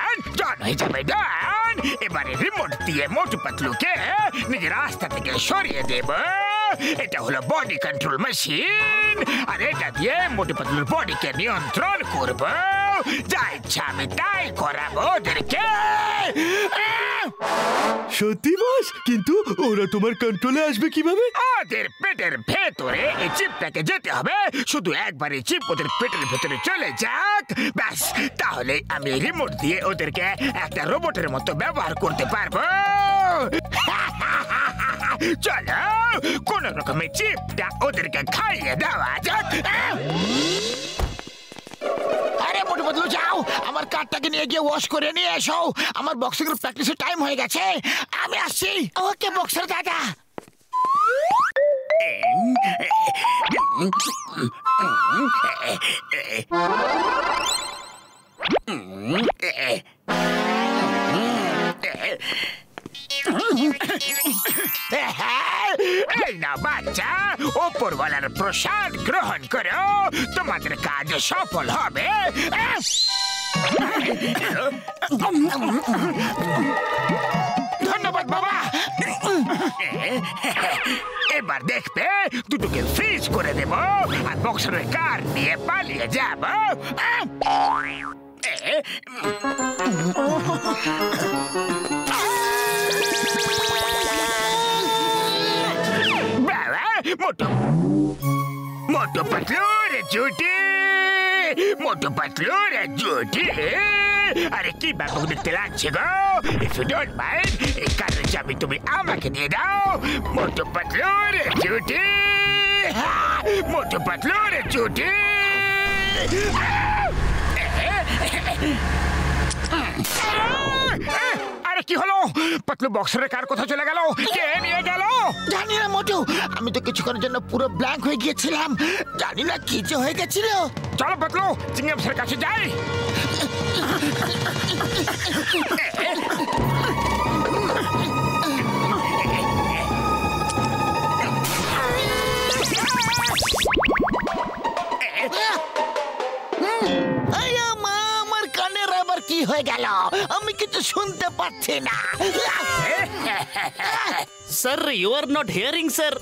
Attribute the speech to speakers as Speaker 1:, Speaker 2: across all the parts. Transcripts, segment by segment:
Speaker 1: ডান ডান হয়ে যাবে ডান। এবারে রিমোট দিয়ে মোটু পাতলুকে নিজের রাস্তা থেকে সরিয়ে দেব। এটা হলো বডি কন্ট্রোল মেশিন, আর এটা দিয়ে মোটু পাতলুর বডিকে নিয়ন্ত্রণ করব। যা ইচ্ছা আমি তাই করাবো ওদেরকে।
Speaker 2: সত্যি বস, কিন্তু ওরা তোমার কন্ট্রোলে আসবে কিভাবে?
Speaker 1: ওদের পেটের ভেতরে এই চিপটাকে যেতে হবে। শুধু একবার এই চিপ ওদের পেটের ভেতরে চলে যাক, ব্যাস, তাহলে আমি রিমোট দিয়ে ওদেরকে একটা রোবটের মতো ব্যবহার করতে পারবো। চলো কোন রকমের চিপটা ওদেরকে খাইয়ে দেওয়া যাক।
Speaker 3: আরে মোটু পাতলু যাও, আমার কারটাকে নিয়ে গিয়ে ওয়াশ করে নিয়ে এসো। আমার বক্সিং এর প্র্যাকটিসের টাইম হয়ে গেছে, আমি আসছি। ওকে বক্সার দাদা।
Speaker 1: এই না বাচ্চা, ওপরওয়ালার প্রসাদ গ্রহণ করো, তোমাদের কাজ সফল হবে।
Speaker 3: ধন্যবাদ বাবা।
Speaker 1: এবার দেখবে দুটোকে ফ্রিজ করে দেব আর বক্সারের কার নিয়ে পালিয়ে যাব। বাবা মোটু মোটু পাতলুর জুটি, মোটু পাতলুর জুটি। আরে কি ব্যাপক দেখতে লাগছে গো। ইফ ইউ ডোন্ট মাইন্ড, এই কারের চাবি তুমি আমাকে দিয়ে দাও। মোটু পাতলুর জুটি, মোটু পাতলুর জুটি। আরে কি হলো? পাতলু বক্সের কার কোথায় চলে গেল? কে নিয়ে গেল?
Speaker 3: জানি না মোটু, আমি তো কিছুক্ষণের জন্য পুরো ব্ল্যাঙ্ক হয়ে গিয়েছিলাম। জানি না কি যে হয়ে গেছিল।
Speaker 1: চলো পাতলু চিংগাম স্যারের কাছে যাই।
Speaker 3: আমার কানের আবার কি হয়ে গেল? আমি কিছু শুনতে পাচ্ছি না।
Speaker 4: Sir, you are not hearing, sir.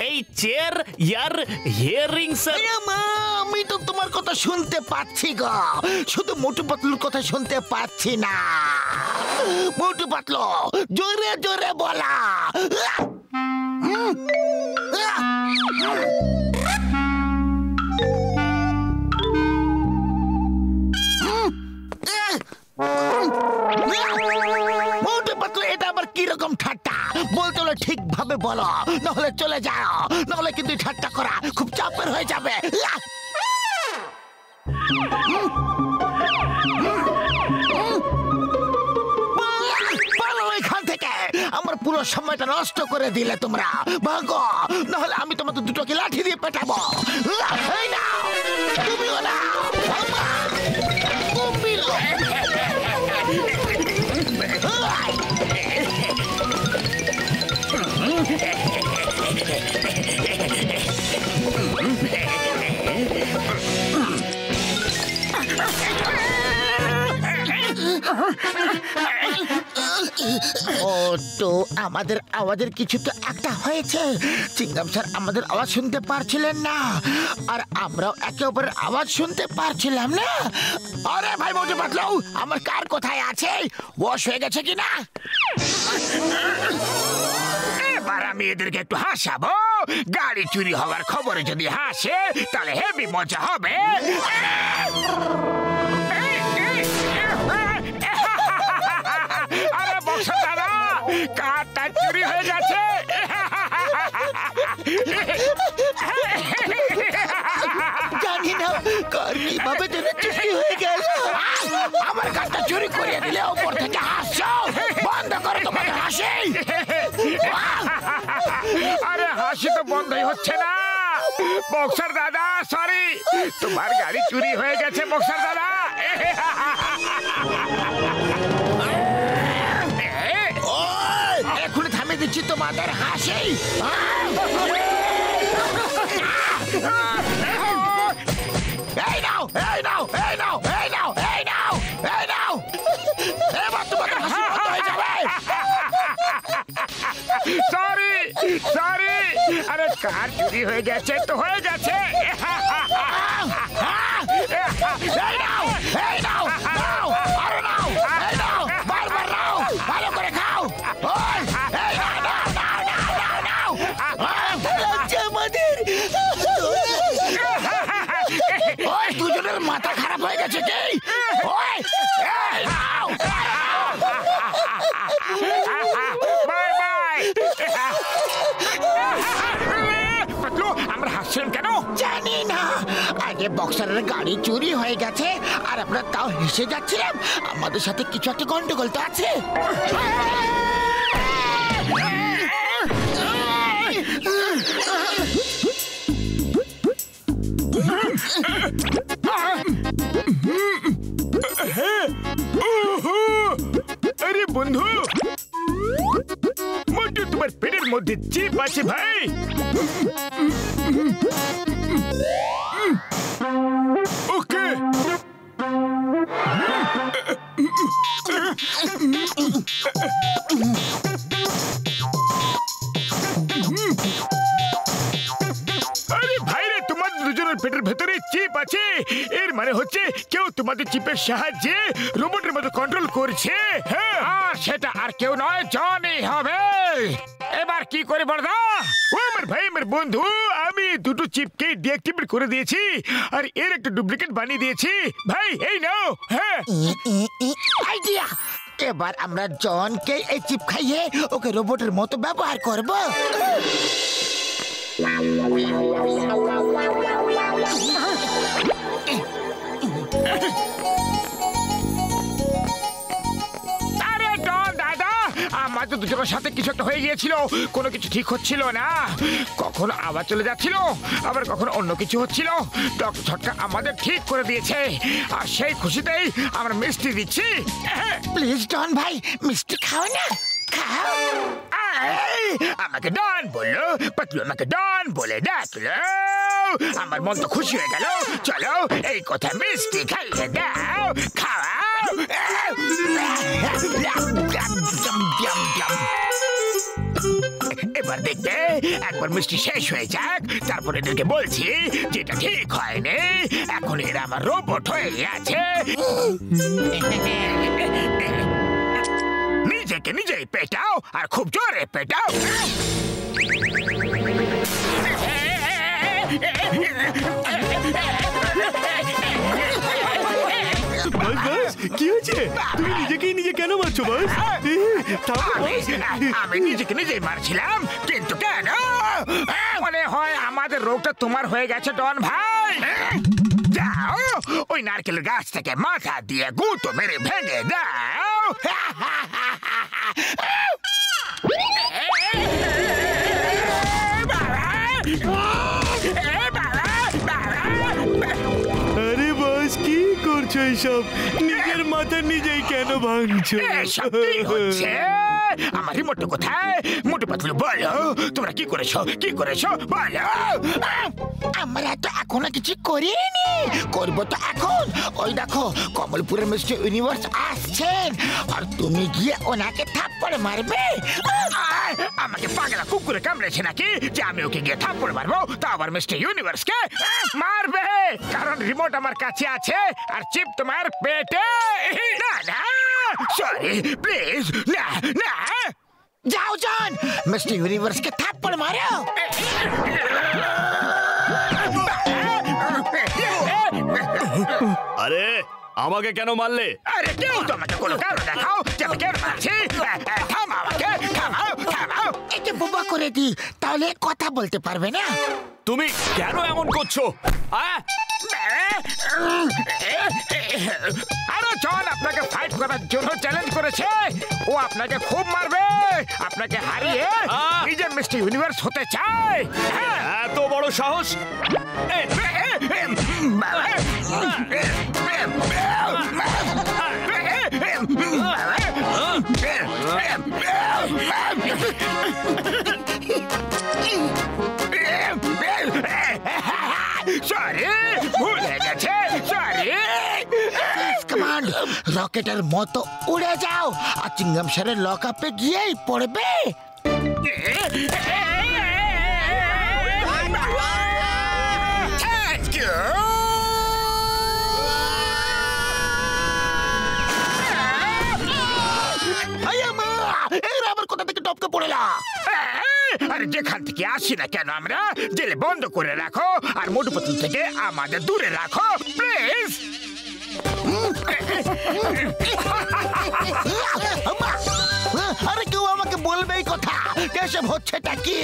Speaker 4: এই চেয়ার ইয়ার হিয়ারিং স্যার।
Speaker 3: আমি তো তোমার কথা শুনতে পাচ্ছি গো, শুধু মোটু পাতলুর কথা শুনতে পাচ্ছি না। মোটু পাতলু জোরে জোরে বলা। মোটু পাতলু এটা আবার কিরকম ঠাট্টা? বলতে হলে ঠিক ভাবে বলো, নাহলে চলে যাও, নাহলে কিন্তু ঠাট্টা করা খুব চাপের হয়ে যাবে। এখান থেকে আমার পুরো সময়টা নষ্ট করে দিলে তোমরা। ভাগো, নাহলে আমি তোমাদের দুটোকে লাঠি দিয়ে পেটাবো। এই নাও, তুমিও নাও। তো আমাদের আওয়াজের কিছু তো একটা হয়েছে। চিংগাম স্যার আমাদের আওয়াজ শুনতে পারছিলেন না, আর আমরাও একে অপরের আওয়াজ শুনতে পারছিলাম না। আরে ভাই মোটু পাতলু, আমার কার কোথায় আছে? ওয়াশ হয়ে গেছে কিনা?
Speaker 1: এবার আমি এদেরকে একটু হাসাবো। গাড়ি চুরি হওয়ার খবরে যদি হাসে তাহলে হেভি মজা হবে। আরে বক্সা দাদা, কারটা চুরি হয়ে গেছে।
Speaker 3: জানি না কার কিভাবে যেন চুরি হয়ে গেল। আমার কারটা চুরি করিয়ে দিলে ওপর থেকে হাসছো। বন্ধ করো তোমার হাসি।
Speaker 1: আরে হাসি তো বন্ধই হচ্ছে না। বক্সার দাদা সরি, তোমার গাড়ি চুরি হয়ে গেছে বক্সার দাদা।
Speaker 3: এখনই থামিয়ে দিচ্ছি তোমাদের হাসি। এই নাও, এই নাও, এই নাও, এই নাও, এই নাও, এই নাও।
Speaker 1: কার চুরি হয়ে গেছে তো হয়ে গেছে।
Speaker 3: এই নাও, এই নাও, নাও, আরো নাও, এই নাও, বারবার নাও, ভালো করে খাও। ওই, এই নাও, নাও, নাও, নাও, নাও, নাও। লাগছে আমাদের। ওই দুজনের মাথা খারাপ হয়ে গেছে কি? ওই, এই নাও।
Speaker 1: Bye bye. পাতলু, আমরা হাসছিলাম কেন
Speaker 3: জানি না। আগে বক্সারের গাড়ি চুরি হয়ে গেছে আর আমরা তাও হেসে যাচ্ছিলাম। আমাদের সাথে কিছু একটা গন্ডগোল তো আছে।
Speaker 1: আরে বন্ধু, মোটু তোমার পেটের মধ্যে চিপ আছে ভাই। ওকে, আরে ভাইরে, তোমার দুজনের পেটের ভেতরে চিপ আছে। এর মানে হচ্ছে কেউ তোমাদের চিপের সাহায্যে রোবটের মতো কন্ট্রোল করছে। হ্যাঁ, আর সেটা আর কেউ নয়, জনই হবে। এবার কি করে বড়দা? ও আমার ভাই, আমার বন্ধু, আমি দুটো চিপকে ডিঅ্যাক্টিভেট করে দিয়েছি আর এর একটা ডুপ্লিকেট বানিয়ে দিয়েছি। ভাই এই নাও। হ্যাঁ,
Speaker 3: আইডিয়া। এবার আমরা জনকে এই চিপ খাইয়ে ওকে রোবটের মতো ব্যবহার করব।
Speaker 1: আরে ডন দাদা, আমাদের দুজনের সাথে কিছু একটা হয়ে গিয়েছিল। কোনো কিছু ঠিক হচ্ছিল না, কখনো আবার চলে যাচ্ছিল, আবার কখনো অন্য কিছু হচ্ছিল। ডক্টর ছটকা আমাদের ঠিক করে দিয়েছে আর সেই খুশিতেই আমরা মিষ্টি দিচ্ছি।
Speaker 3: প্লিজ ডন ভাই, মিষ্টি খাও না, খাও।
Speaker 1: এই, আমাকে ডন বললো, পাতলু আমাকে ডন বলে ডাকলো, আমার মন তো খুশি হয়ে গেল। চলো এই কথা মিষ্টি খাইয়ে দাও, খাওয়াও। এবার দেখবে, একবার মিষ্টি শেষ হয়ে যাক, তারপরে এদেরকে বলছি যেটা ঠিক হয়নি। এখন এরা আমার রোবট হয়ে আছে। নিজেকে নিজেই পেটাও আর খুব জোরে পেটাও।
Speaker 2: বাস বাস, কি হয়েছে? তুমি নিজেকেই নিজে কেন মারছো বাস?
Speaker 1: আমি নিজেকে নিজেই মারছিলাম, কিন্তু কেন? মনে হয় আমাদের রোগটা তোমার হয়ে গেছে ডন ভাই। যাও, ওই নারকেল গাছ থেকে মাথা দিয়ে গুঁতো মেরে ভেঙে দাও।
Speaker 2: আরে বাস, কি করছো এইসব? নিজের মাথা নিজেই কেন ভাঙছো?
Speaker 1: এসব কি হচ্ছে? আমার রিমোটটা কোথায়? মোটু পাতলু বলো, তোমরা কি করেছো? কি করেছো বলো।
Speaker 3: আমরা তো এখনো কিছু করিনি, করবো তো এখন। ওই দেখো, কমলপুরের মিস্টার ইউনিভার্স আসছেন আর তুমি গিয়ে ওনাকে থাপ্পড় মারবে।
Speaker 1: আমাকে পাগলা কুকুরে কামড়েছে নাকি যে আমি ওকে গিয়ে থাপ্পড় মারবো? তা আবার মিস্টার ইউনিভার্সকে মারবে, কারণ রিমোট আমার কাছে আছে আর চিপ তোমার পেটে। না না, সরি, প্লিজ, না না।
Speaker 3: যাও জন, মিস্টার ইউনিভার্সকে থাপ্পড় মারো।
Speaker 4: আরে আমাকে কেন মারলে?
Speaker 1: আরে কেউ তো আমাকে কোনো কারণ দেখাও যে আমি কেন মারছি। থামাও আমাকে, থামাও, থামাও।
Speaker 3: একে বোবা করে দি, তাহলে কথা বলতে পারবে না।
Speaker 4: তুমি কেন এমন করছো?
Speaker 1: আরে জন আপনাকে ফাইট করার জন্য চ্যালেঞ্জ করেছে। ও আপনাকে খুব মারবে, আপনাকে হারিয়ে নিজের মিস্টার ইউনিভার্স হতে চায়।
Speaker 4: এত বড় সাহস!
Speaker 1: সরি, ভুল হয়ে গেছে, সরি।
Speaker 3: কমান্ড, রকেটের মতো উড়ে যাও আর চিংগাম স্যারের লক আপে গিয়েই পড়বে।
Speaker 1: আরে যেখান থেকে আসি না কেন আমরা জেলে বন্ধ করে রাখো আর মোটু পাতলু থেকে আমাদের দূরে রাখো প্লিজ।
Speaker 3: আরে কেউ আমাকে বলবে এই কথা, এসব হচ্ছেটা কি?